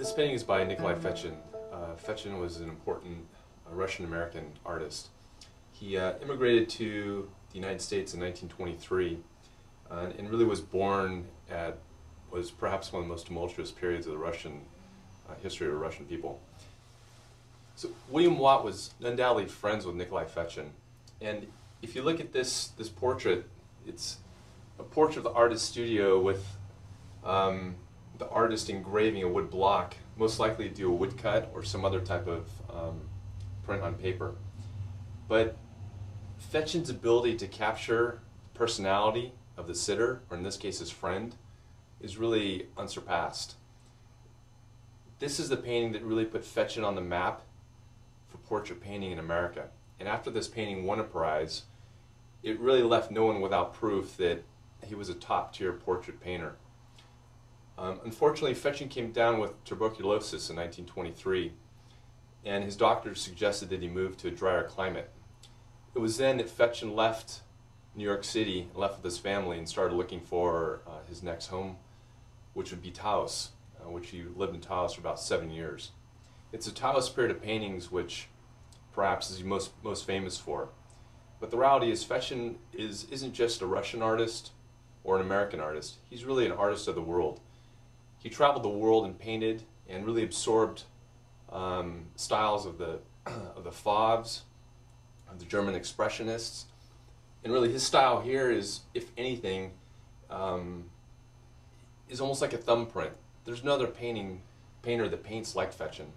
This painting is by Nicolai Fechin. Fechin was an important Russian-American artist. He immigrated to the United States in 1923 and really was born at what was perhaps one of the most tumultuous periods of the Russian history of the Russian people. So William Watt was undoubtedly friends with Nicolai Fechin, and if you look at this portrait, it's a portrait of the artist's studio with the artist engraving a wood block, most likely to do a woodcut or some other type of print on paper. But Fechin's ability to capture the personality of the sitter, or in this case his friend, is really unsurpassed. This is the painting that really put Fechin on the map for portrait painting in America. And after this painting won a prize, it really left no one without proof that he was a top-tier portrait painter. Unfortunately, Fechin came down with tuberculosis in 1923, and his doctors suggested that he move to a drier climate. It was then that Fechin left New York City, left with his family, and started looking for his next home, which would be Taos, which he lived in Taos for about 7 years. It's a Taos period of paintings which perhaps is he most famous for. But the reality is Fechin isn't just a Russian artist or an American artist. He's really an artist of the world. He traveled the world and painted and really absorbed styles of the Fauves, of the German Expressionists. And really his style here is, if anything, is almost like a thumbprint. There's no other painter that paints like Fechin.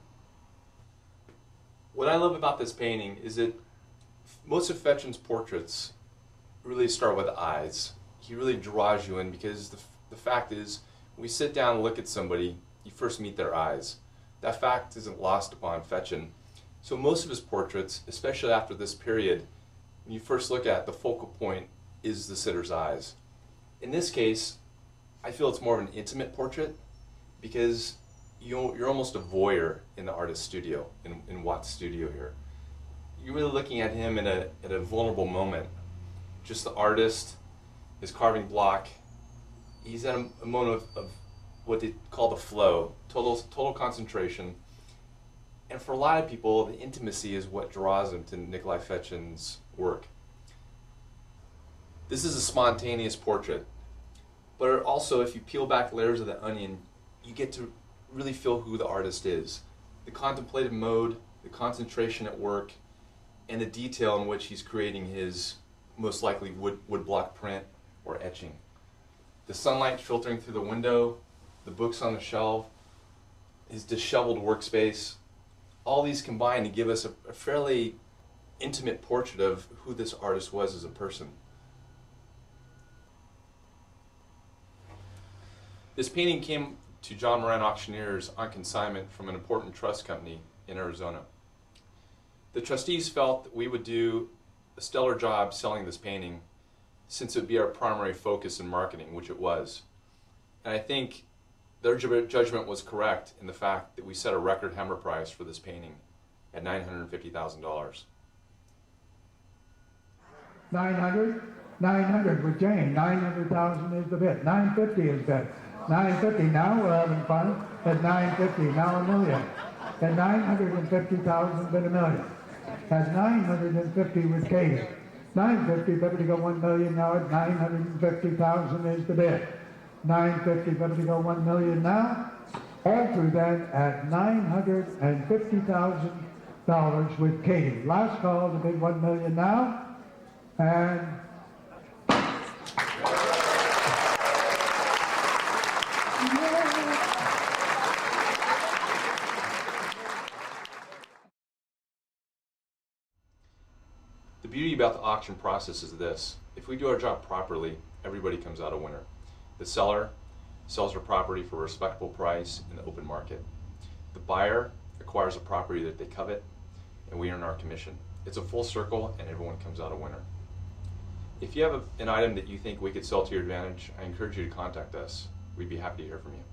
What I love about this painting is that most of Fechin's portraits really start with eyes. He really draws you in because the fact is, when we sit down and look at somebody, you first meet their eyes. That fact isn't lost upon Fechin. So most of his portraits, especially after this period, when you first look at it, the focal point is the sitter's eyes. In this case, I feel it's more of an intimate portrait because you're almost a voyeur in the artist's studio, in Watt's studio here. You're really looking at him at a vulnerable moment. Just the artist, his carving block. He's at a moment of what they call the flow, total concentration. And for a lot of people, the intimacy is what draws them to Nicolai Fechin's work. This is a spontaneous portrait, but also if you peel back layers of the onion, you get to really feel who the artist is. The contemplative mode, the concentration at work, and the detail in which he's creating his most likely woodblock print or etching. The sunlight filtering through the window, the books on the shelf, his disheveled workspace, all these combine to give us a fairly intimate portrait of who this artist was as a person. This painting came to Moran Auctioneers on consignment from an important trust company in Arizona. The trustees felt that we would do a stellar job selling this painting since it would be our primary focus in marketing, which it was. And I think their judgment was correct in the fact that we set a record hammer price for this painting at $950,000. 900 with Jane. 900,000 is the bid. 950 is bid. 950. Now we're having fun. At 950, now a million. At 950,000, bid a million. At 950 with Katie. 950, better to go 1 million now. At 950,000 is the bid. 950, better to go 1 million now. All through then at $950,000 with Katie. Last call to bid 1 million now. And the beauty about the auction process is this: if we do our job properly, everybody comes out a winner. The seller sells their property for a respectable price in the open market. The buyer acquires a property that they covet, and we earn our commission. It's a full circle, and everyone comes out a winner. If you have an item that you think we could sell to your advantage, I encourage you to contact us. We'd be happy to hear from you.